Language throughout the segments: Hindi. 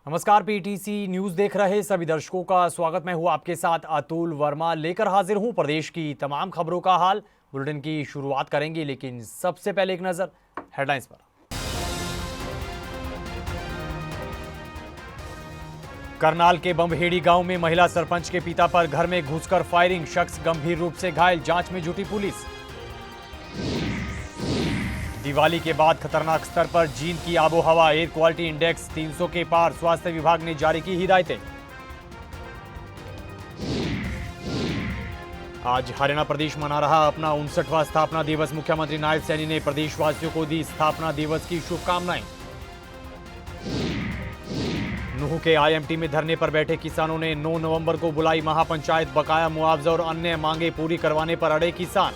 नमस्कार, पीटीसी न्यूज देख रहे सभी दर्शकों का स्वागत। मैं हूं आपके साथ अतुल वर्मा, लेकर हाजिर हूं प्रदेश की तमाम खबरों का हाल। बुलेटिन की शुरुआत करेंगे, लेकिन सबसे पहले एक नजर हेडलाइंस पर। करनाल के बम्बहेड़ी गांव में महिला सरपंच के पिता पर घर में घुसकर फायरिंग, शख्स गंभीर रूप से घायल, जांच में जुटी पुलिस। दिवाली के बाद खतरनाक स्तर पर जींद की आबोहवा, एयर क्वालिटी इंडेक्स 300 के पार, स्वास्थ्य विभाग ने जारी की हिदायतें। आज हरियाणा प्रदेश मना रहा अपना 59वां स्थापना दिवस। मुख्यमंत्री नायब सैनी ने प्रदेशवासियों को दी स्थापना दिवस की शुभकामनाएं। नूह के आईएमटी में धरने पर बैठे किसानों ने 9 नवंबर को बुलाई महापंचायत, बकाया मुआवजा और अन्य मांगे पूरी करवाने पर अड़े किसान।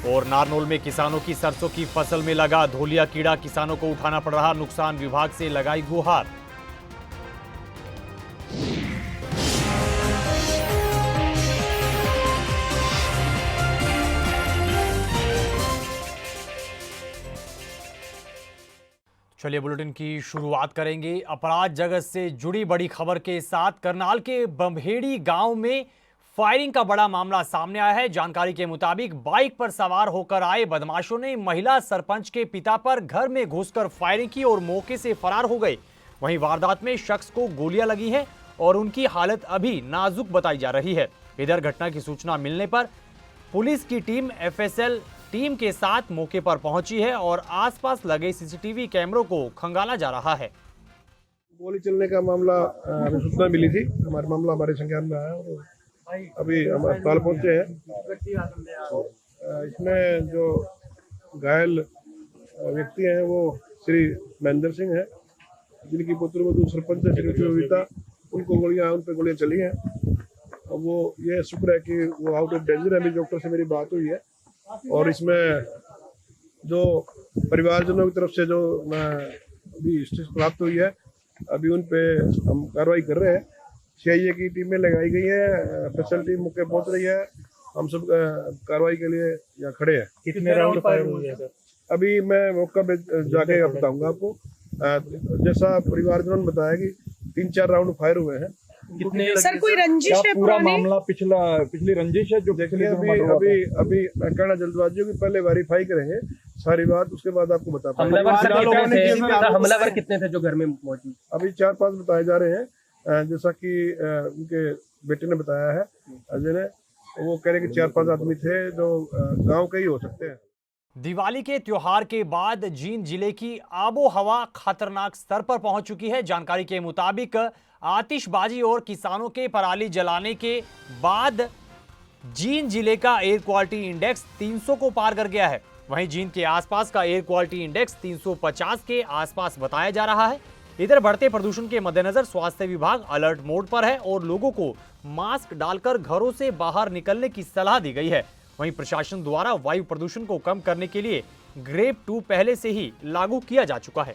और नारनौल में किसानों की सरसों की फसल में लगा धोलिया कीड़ा, किसानों को उठाना पड़ रहा नुकसान, विभाग से लगाई गुहार। चलिए बुलेटिन की शुरुआत करेंगे अपराध जगत से जुड़ी बड़ी खबर के साथ। करनाल के बम्बहेड़ी गांव में फायरिंग का बड़ा मामला सामने आया है। जानकारी के मुताबिक बाइक पर सवार होकर आए बदमाशों ने महिला सरपंच के पिता पर घर में घुसकर फायरिंग की और मौके से फरार हो गए। वहीं वारदात में शख्स को गोलियां लगी हैं और उनकी हालत अभी नाजुक बताई जा रही है। इधर घटना की सूचना मिलने पर पुलिस की टीम एफएसएल टीम के साथ मौके पर पहुंची है और आसपास लगे सीसीटीवी कैमरों को खंगाला जा रहा है। गोली चलने का मामला अभी सूचना मिली थी, हमारे संज्ञान में आया और अभी हम अस्पताल पहुंचे हैं। इसमें जो घायल व्यक्ति हैं वो श्री महेंद्र सिंह है, जिनकी पुत्रवधू सरपंच है श्री कविता। उन पे गोलियां चली हैं। अब वो ये शुक्र है कि वो आउट ऑफ डेंजर है। अभी डॉक्टर से मेरी बात हुई है और इसमें जो परिवारजनों की तरफ से जो अभी स्थिति प्राप्त हुई है, अभी उन पे हम कार्रवाई कर रहे हैं। सीआईए की टीमें लगाई गई है, स्पेशल टीम मौके पहुंच रही है। हम सब कार्रवाई के लिए यहाँ खड़े हैं। कितने राउंड फायर हुए हैं सर? अभी मैं मौका पे जाके बताऊंगा आपको। जैसा परिवारजनों ने बताया कि 3-4 राउंड फायर हुए हैं। कितने सर कोई रंजिश है? पूरा मामला पिछली रंजिश है जो देखिए अभी कहना जल्दबाजी होगी, पहले वेरीफाई करेंगे सारी बात, उसके बाद आपको बता पाएंगे। हमलावर कितने थे जो घर में मौजूद? अभी 4-5 बताए जा रहे हैं। जैसा कि उनके बेटे ने बताया है, अजय ने, वो कह रहे कि 4-5 आदमी थे जो गांव के ही हो सकते हैं। दिवाली के त्योहार के बाद जींद जिले की आबोहवा खतरनाक स्तर पर पहुंच चुकी है। जानकारी के मुताबिक आतिशबाजी और किसानों के पराली जलाने के बाद जींद जिले का एयर क्वालिटी इंडेक्स 300 को पार कर गया है। वहीं जींद के आसपास का एयर क्वालिटी इंडेक्स 350 के आसपास बताया जा रहा है। इधर बढ़ते प्रदूषण के मद्देनजर स्वास्थ्य विभाग अलर्ट मोड पर है और लोगों को मास्क डालकर घरों से बाहर निकलने की सलाह दी गई है। वहीं प्रशासन द्वारा वायु प्रदूषण को कम करने के लिए ग्रेप 2 पहले से ही लागू किया जा चुका है।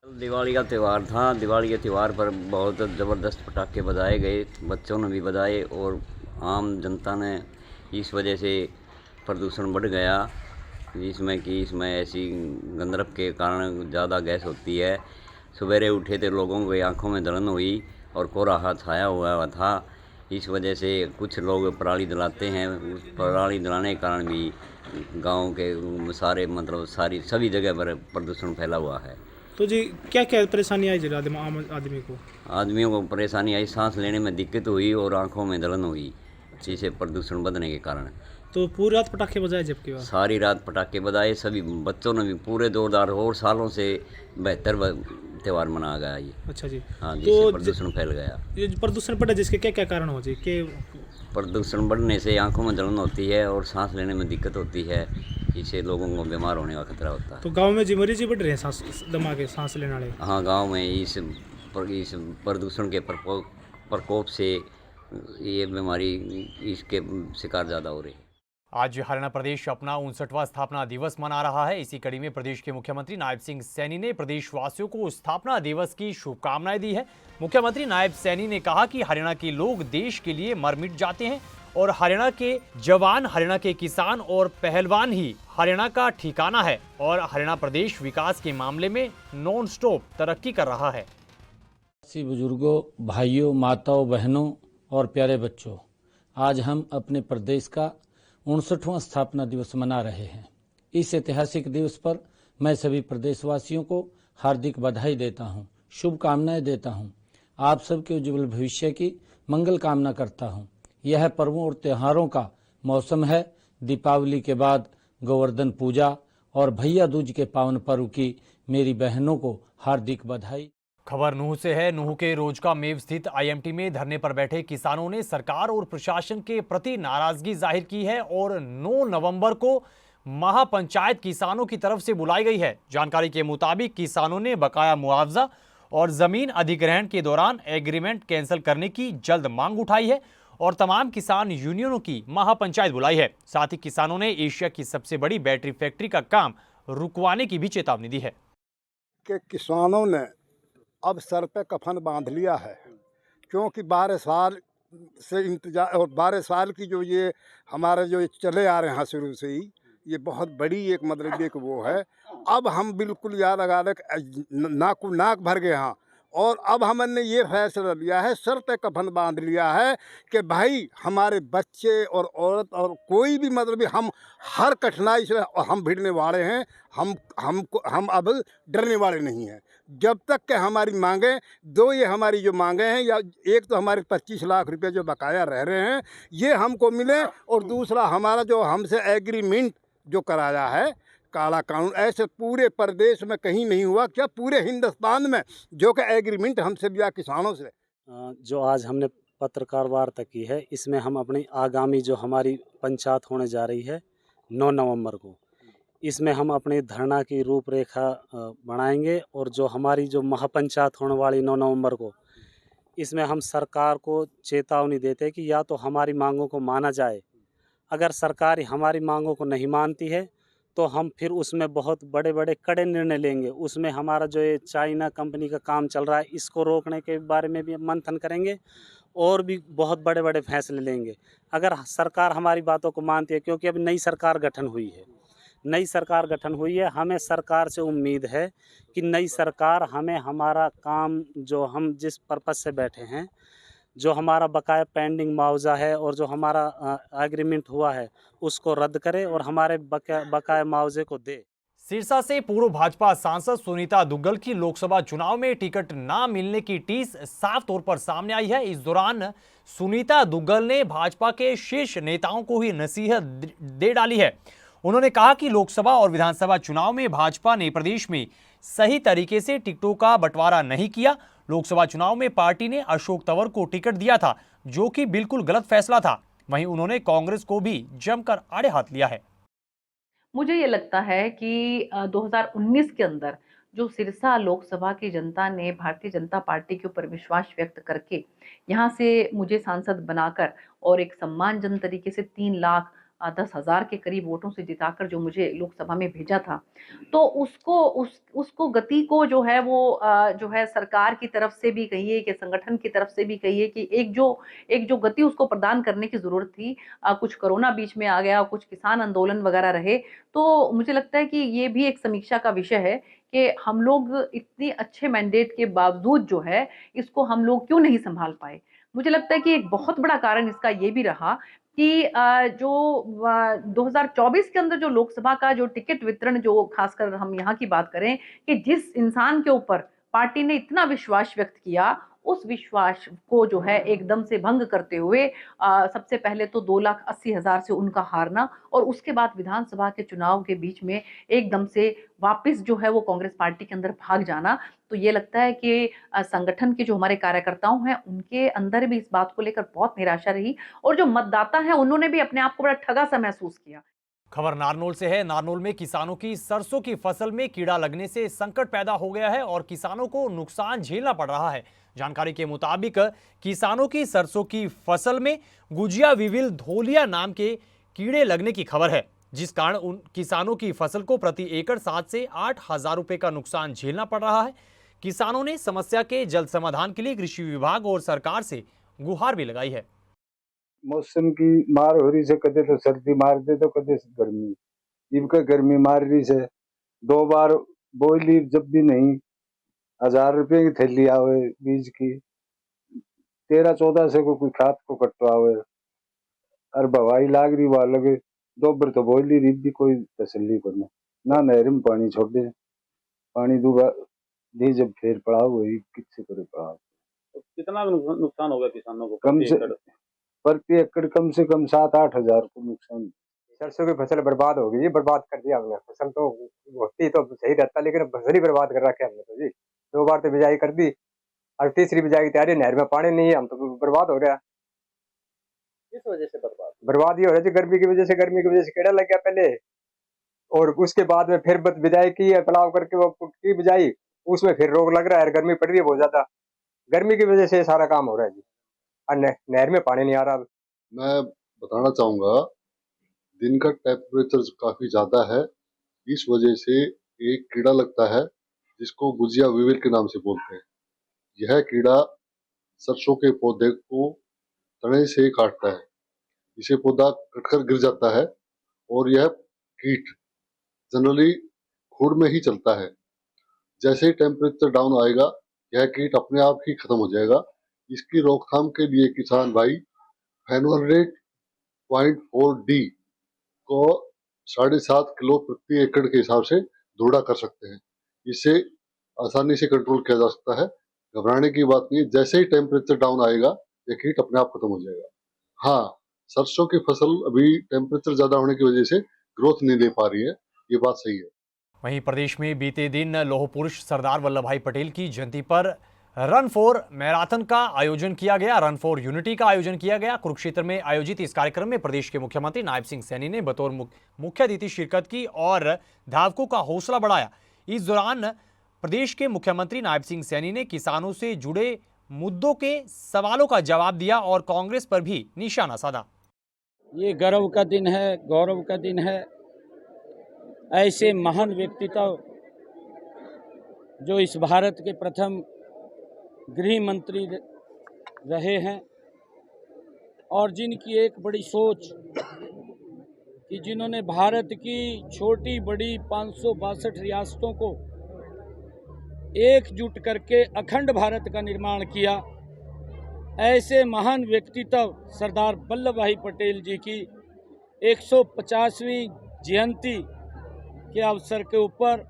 दिवाली का त्यौहार था। दिवाली के त्यौहार पर बहुत ज़बरदस्त पटाखे बजाए गए, बच्चों ने भी बजाए और आम जनता ने। इस वजह से प्रदूषण बढ़ गया, इसमें ऐसी गंधरव के कारण ज़्यादा गैस होती है। सवेरे उठे थे, लोगों की आंखों में जलन हुई और कोहरा छाया हुआ था। इस वजह से कुछ लोग पराली जलाते हैं। उस पराली जलाने के कारण भी गांव के सभी जगह पर प्रदूषण फैला हुआ है। तो जी क्या क्या परेशानी आई आम आदमी को? आदमियों को परेशानी आई, सांस लेने में दिक्कत हुई और आंखों में जलन हुई, जिससे प्रदूषण बढ़ने के कारण। तो पूरी रात पटाखे बजाए? जबकि सारी रात पटाखे बजाए, सभी बच्चों ने भी पूरे जोरदार और सालों से बेहतर त्यौहार मनाया गया ये। अच्छा जी। हाँ, जिससे प्रदूषण फैल गया। ये प्रदूषण बढ़ा, जिसके क्या क्या कारण हो जी? के प्रदूषण बढ़ने से आंखों में जलन होती है और सांस लेने में दिक्कत होती है, इससे लोगों को बीमार होने का खतरा होता है। तो गांव में जी मरीज बढ़ रहे हैं सांस दमा के, सांस लेने वाले? हाँ, गांव में इस प्रदूषण के प्रकोप से ये बीमारी, इसके शिकार ज़्यादा हो रही है। आज हरियाणा प्रदेश अपना 59वां स्थापना दिवस मना रहा है। इसी कड़ी में प्रदेश के मुख्यमंत्री नायब सिंह सैनी ने प्रदेशवासियों को स्थापना दिवस की शुभकामनाएं दी है। मुख्यमंत्री नायब सैनी ने कहा कि हरियाणा के लोग देश के लिए मर मिट जाते हैं और हरियाणा के जवान, हरियाणा के किसान और पहलवान ही हरियाणा का ठिकाना है और हरियाणा प्रदेश विकास के मामले में नॉन स्टॉप तरक्की कर रहा है। बुजुर्गों, भाइयों, माताओं, बहनों और प्यारे बच्चों, आज हम अपने प्रदेश का 59वां स्थापना दिवस मना रहे हैं। इस ऐतिहासिक दिवस पर मैं सभी प्रदेशवासियों को हार्दिक बधाई देता हूं, शुभकामनाएं देता हूं। आप सबके उज्जवल भविष्य की मंगल कामना करता हूं। यह पर्वों और त्योहारों का मौसम है। दीपावली के बाद गोवर्धन पूजा और भैया दूज के पावन पर्व की मेरी बहनों को हार्दिक बधाई। खबर नूह से है। नूह के रोजका मेव स्थित आईएमटी में धरने पर बैठे किसानों ने सरकार और प्रशासन के प्रति नाराजगी जाहिर की है और 9 नवंबर को महापंचायत किसानों की तरफ से बुलाई गई है। जानकारी के मुताबिक किसानों ने बकाया मुआवजा और जमीन अधिग्रहण के दौरान एग्रीमेंट कैंसिल करने की जल्द मांग उठाई है और तमाम किसान यूनियनों की महापंचायत बुलाई है। साथ ही किसानों ने एशिया की सबसे बड़ी बैटरी फैक्ट्री का काम रुकवाने की भी चेतावनी दी है। कि किसानों ने अब सर पे कफन बांध लिया है, क्योंकि 12 साल से इंतजार और 12 साल की जो ये हमारे जो चले आ रहे हैं शुरू से ही, ये बहुत बड़ी एक मतलब एक वो है। अब हम बिल्कुल याद लगा दे नाक भर गए हैं और अब हमने ये फैसला लिया है, सर पे कफन बांध लिया है कि भाई हमारे बच्चे और औरत और कोई भी मतलब हम हर कठिनाई से हम भिड़ने वाले हैं। हम अब डरने वाले नहीं हैं। जब तक कि हमारी मांगें ये हमारी जो मांगें हैं, या एक तो हमारे 25 लाख रुपए जो बकाया रह रहे हैं ये हमको मिले, और दूसरा हमारा जो हमसे एग्रीमेंट जो कराया है काला कानून, ऐसे पूरे प्रदेश में कहीं नहीं हुआ, क्या पूरे हिंदुस्तान में जो कि एग्रीमेंट हमसे लिया किसानों से। जो आज हमने पत्रकार वार्ता की है, इसमें हम अपनी आगामी जो हमारी पंचायत होने जा रही है 9 नवंबर को, इसमें हम अपनी धरना की रूपरेखा बनाएंगे और जो हमारी जो महापंचायत होने वाली 9 नवंबर को, इसमें हम सरकार को चेतावनी देते हैं कि या तो हमारी मांगों को माना जाए। अगर सरकार हमारी मांगों को नहीं मानती है तो हम फिर उसमें बहुत बड़े बड़े कड़े निर्णय लेंगे। उसमें हमारा जो ये चाइना कंपनी का काम चल रहा है इसको रोकने के बारे में भी मंथन करेंगे और भी बहुत बड़े बड़े फैसले लेंगे। अगर सरकार हमारी बातों को मानती है, क्योंकि अब नई सरकार गठन हुई है, हमें सरकार से उम्मीद है कि नई सरकार हमें हमारा काम जो हम जिस पर्पज़ से बैठे हैं, जो हमारा बकाया पेंडिंग मुआवजा है और जो हमारा एग्रीमेंट हुआ है उसको रद्द करे और हमारे बकाया मुआवजे को दे। सिरसा से पूर्व भाजपा सांसद सुनीता दुग्गल की लोकसभा चुनाव में टिकट ना मिलने की टीस साफ तौर पर सामने आई है। इस दौरान सुनीता दुग्गल ने भाजपा के शीर्ष नेताओं को ही नसीहत दे डाली है। उन्होंने कहा कि लोकसभा और विधानसभा चुनाव में भाजपा ने प्रदेश में सही तरीके से टिकटों का बंटवारा नहीं किया। लोकसभा चुनाव में पार्टी ने अशोक तंवर को टिकट दिया था, जो कि बिल्कुल गलत फैसला था। वहीं उन्होंने कांग्रेस को भी जमकर आड़े हाथ लिया है। मुझे ये लगता है कि 2019 के अंदर जो सिरसा लोकसभा की जनता ने भारतीय जनता पार्टी के ऊपर विश्वास व्यक्त करके यहाँ से मुझे सांसद बनाकर और एक सम्मानजनक तरीके से 3,10,000 के करीब वोटों से जिताकर जो मुझे लोकसभा में भेजा था, तो उसको गति को जो है वो जो है सरकार की तरफ से भी कहिए कि संगठन की तरफ से भी कहिए कि एक जो गति उसको प्रदान करने की ज़रूरत थी। कुछ कोरोना बीच में आ गया, कुछ किसान आंदोलन वगैरह रहे, तो मुझे लगता है कि ये भी एक समीक्षा का विषय है कि हम लोग इतने अच्छे मैंडेट के बावजूद जो है इसको हम लोग क्यों नहीं संभाल पाए। मुझे लगता है कि एक बहुत बड़ा कारण इसका ये भी रहा कि जो 2024 के अंदर जो लोकसभा का जो टिकट वितरण, जो खासकर हम यहाँ की बात करें कि जिस इंसान के ऊपर पार्टी ने इतना विश्वास व्यक्त किया, उस विश्वास को जो है एकदम से भंग करते हुए सबसे पहले तो 2,80,000 से उनका हारना और उसके बाद विधानसभा के चुनाव के बीच में एकदम से वापस जो है वो कांग्रेस पार्टी के अंदर भाग जाना, तो ये लगता है कि संगठन के जो हमारे कार्यकर्ताओं हैं उनके अंदर भी इस बात को लेकर बहुत निराशा रही और जो मतदाता हैं उन्होंने भी अपने आप को बड़ा ठगा सा महसूस किया। खबर नारनौल से है। नारनौल में किसानों की सरसों की फसल में कीड़ा लगने से संकट पैदा हो गया है और किसानों को नुकसान झेलना पड़ रहा है। जानकारी के मुताबिक किसानों की सरसों की फसल में गुजिया विविल धोलिया नाम के कीड़े लगने की खबर है, जिस कारण उन किसानों की फसल को प्रति एकड़ 7 से 8,000 रुपए का नुकसान झेलना पड़ रहा है। किसानों ने समस्या के जल्द समाधान के लिए कृषि विभाग और सरकार से गुहार भी लगाई है। मौसम की मार हो रही से, कदे तो सर्दी मार दे तो कदे गर्मी, इनका गर्मी मार रही से। 2 बार बोली जब भी नहीं 1000 रुपये की थैली आवे बीज की, 13-14 से को कोई खाद को कटवावे और भवाई लाग रही वहां लगे। दोबर तो बोली रही भी कोई तसल्ली को ना नहर में पानी छोड़ दे, पानी दूगा दी जब फिर पड़ाव हुई किससे करे पड़ाव। तो कितना नुकसान होगा किसानों को कम से प्रति एकड़ कम से कम 7-8 हजार को नुकसान। सरसों की फसल बर्बाद हो गई, बर्बाद कर दिया हमने। फसल तो होती तो सही रहता, लेकिन फसल ही बर्बाद कर रखा है हमने तो जी। 2 बार तो बिजाई कर दी और तीसरी बिजाई की तैयारी, नहर में पानी नहीं है, हम तो बर्बाद हो गया। किस वजह से बर्बाद ये हो रहा है गर्मी की वजह से। गर्मी की वजह से कीड़ा लग गया पहले, और उसके बाद में फिर बिजाई की है, पलाव करके वो की बिजाई, उसमें फिर रोग लग रहा है, गर्मी पड़ रही है बहुत ज्यादा। गर्मी की वजह से सारा काम हो रहा है जी, और नहर में पानी नहीं आ रहा। मैं बताना चाहूँगा, दिन का टेम्परेचर काफ़ी ज़्यादा है, इस वजह से एक कीड़ा लगता है जिसको गुजिया वीविल के नाम से बोलते हैं। यह कीड़ा सरसों के पौधे को तने से काटता है, इसे पौधा कटकर गिर जाता है और यह कीट जनरली खूड़ में ही चलता है। जैसे ही टेम्परेचर डाउन आएगा यह कीट अपने आप ही खत्म हो जाएगा। इसकी रोकथाम के लिए किसान भाई फेनोरेट 0.4D को 7.5 किलो प्रति एकड़ के हिसाब से धूड़ा कर सकते हैं। इससे आसानी से कंट्रोल किया जा सकता है। घबराने की बात नहीं है, जैसे ही टेम्परेचर डाउन आएगा यह कीट अपने आप खत्म हो जाएगा। हाँ, सरसों की फसल अभी टेम्परेचर ज्यादा होने की वजह से ग्रोथ नहीं दे पा रही है, ये बात सही है। वहीं प्रदेश में बीते दिन लौह पुरुष सरदार वल्लभ भाई पटेल की जयंती पर रन फॉर मैराथन का आयोजन किया गया, रन फॉर यूनिटी का आयोजन किया गया। कुरुक्षेत्र में आयोजित इस कार्यक्रम में प्रदेश के मुख्यमंत्री नायब सिंह सैनी ने बतौर मुख्य अतिथि शिरकत की और धावकों का हौसला बढ़ाया। इस दौरान प्रदेश के मुख्यमंत्री नायब सिंह सैनी ने किसानों से जुड़े मुद्दों के सवालों का जवाब दिया और कांग्रेस पर भी निशाना साधा। ये गर्व का दिन है, गौरव का दिन है। ऐसे महान व्यक्तित्व जो इस भारत के प्रथम गृह मंत्री रहे हैं और जिनकी एक बड़ी सोच कि जिन्होंने भारत की छोटी बड़ी 562 रियासतों को एकजुट करके अखंड भारत का निर्माण किया, ऐसे महान व्यक्तित्व सरदार वल्लभ भाई पटेल जी की 150वीं जयंती के अवसर के ऊपर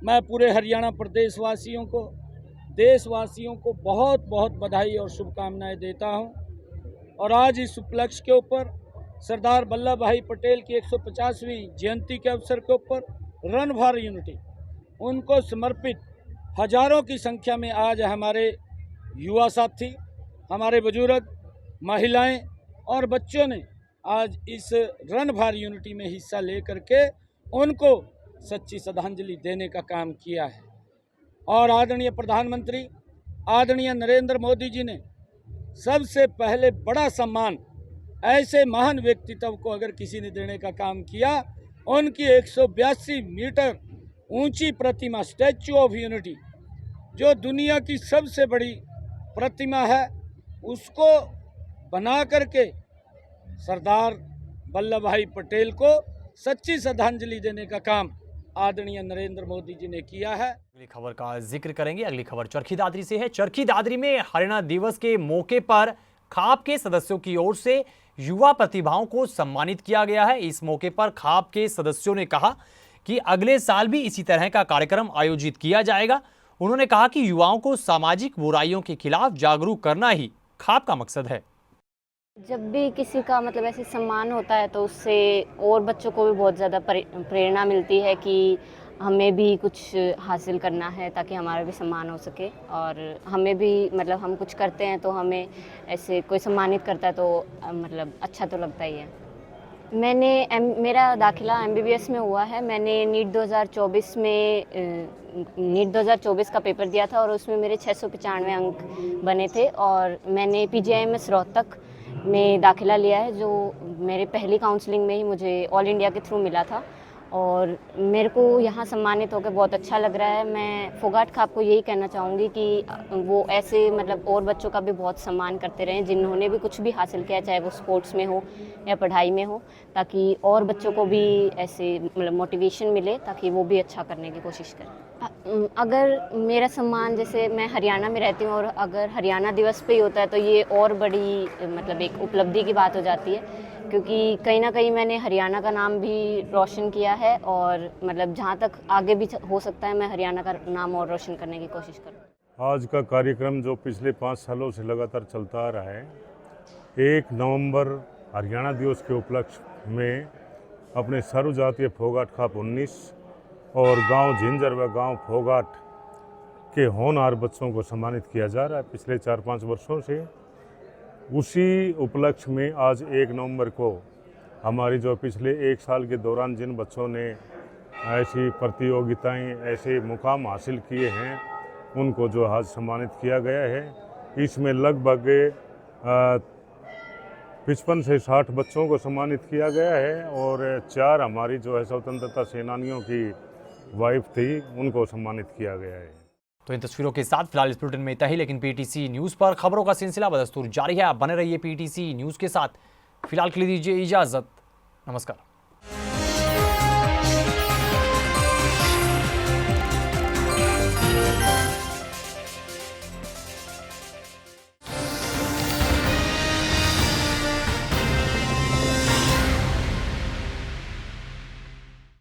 मैं पूरे हरियाणा प्रदेश वासियों को, देशवासियों को बहुत बहुत बधाई और शुभकामनाएं देता हूं। और आज इस उपलक्ष्य के ऊपर सरदार वल्लभ भाई पटेल की 150वीं जयंती के अवसर के ऊपर रन फॉर यूनिटी उनको समर्पित हजारों की संख्या में आज हमारे युवा साथी, हमारे बुजुर्ग, महिलाएं और बच्चों ने आज इस रन फॉर यूनिटी में हिस्सा लेकर के उनको सच्ची श्रद्धांजलि देने का काम किया है। और आदरणीय प्रधानमंत्री आदरणीय नरेंद्र मोदी जी ने सबसे पहले बड़ा सम्मान ऐसे महान व्यक्तित्व को अगर किसी ने देने का काम किया, उनकी 182 मीटर ऊंची प्रतिमा स्टैच्यू ऑफ यूनिटी जो दुनिया की सबसे बड़ी प्रतिमा है, उसको बना करके सरदार वल्लभ भाई पटेल को सच्ची श्रद्धांजलि देने का काम आदरणीय नरेंद्र मोदी जी ने किया है। अगली खबर का जिक्र करेंगे। अगली खबर चरखी दादरी से है। चरखी दादरी में हरियाणा दिवस के मौके पर खाप के सदस्यों की ओर से युवा प्रतिभाओं को सम्मानित किया गया है। इस मौके पर खाप के सदस्यों ने कहा कि अगले साल भी इसी तरह का कार्यक्रम आयोजित किया जाएगा। उन्होंने कहा कि युवाओं को सामाजिक बुराइयों के खिलाफ जागरूक करना ही खाप का मकसद है। जब भी किसी का मतलब ऐसे सम्मान होता है तो उससे और बच्चों को भी बहुत ज़्यादा प्रेरणा मिलती है कि हमें भी कुछ हासिल करना है ताकि हमारा भी सम्मान हो सके। और हमें भी मतलब हम कुछ करते हैं तो हमें ऐसे कोई सम्मानित करता है तो मतलब अच्छा तो लगता ही है। मेरा दाखिला MBBS में हुआ है। मैंने नीट 2024 का पेपर दिया था और उसमें मेरे 695 अंक बने थे। और मैंने PGIMS रोहतक में दाखिला लिया है जो मेरे पहली काउंसलिंग में ही मुझे ऑल इंडिया के थ्रू मिला था। और मेरे को यहाँ सम्मानित होकर बहुत अच्छा लग रहा है। मैं फोगाट खाप को यही कहना चाहूँगी कि वो ऐसे मतलब और बच्चों का भी बहुत सम्मान करते रहें जिन्होंने भी कुछ भी हासिल किया, चाहे वो स्पोर्ट्स में हो या पढ़ाई में हो, ताकि और बच्चों को भी ऐसे मतलब मोटिवेशन मिले ताकि वो भी अच्छा करने की कोशिश करें। अगर मेरा सम्मान, जैसे मैं हरियाणा में रहती हूँ और अगर हरियाणा दिवस पे ही होता है तो ये और बड़ी मतलब एक उपलब्धि की बात हो जाती है, क्योंकि कहीं ना कहीं मैंने हरियाणा का नाम भी रोशन किया है और मतलब जहाँ तक आगे भी हो सकता है मैं हरियाणा का नाम और रोशन करने की कोशिश करूँ। आज का कार्यक्रम जो पिछले 5 सालों से लगातार चलता आ रहा है, 1 नवंबर हरियाणा दिवस के उपलक्ष्य में अपने सर्वजातीय फोगाट खाप 19 और गांव झिंझर व गांव फोगाट के होनहार बच्चों को सम्मानित किया जा रहा है पिछले 4-5 वर्षों से। उसी उपलक्ष्य में आज 1 नवंबर को हमारी जो पिछले 1 साल के दौरान जिन बच्चों ने ऐसी प्रतियोगिताएं, ऐसे मुकाम हासिल किए हैं, उनको जो आज सम्मानित किया गया है। इसमें लगभग 55 से 60 बच्चों को सम्मानित किया गया है और 4 हमारी जो है स्वतंत्रता सेनानियों की वाइफ थी, उनको सम्मानित किया गया है। तो इन तस्वीरों के साथ फिलहाल इस बुलेटिन में इतना ही, लेकिन पीटीसी न्यूज़ पर खबरों का सिलसिला बदस्तूर जारी है। आप बने रहिए पीटीसी न्यूज़ के साथ। फिलहाल के लिए दीजिए इजाज़त। नमस्कार।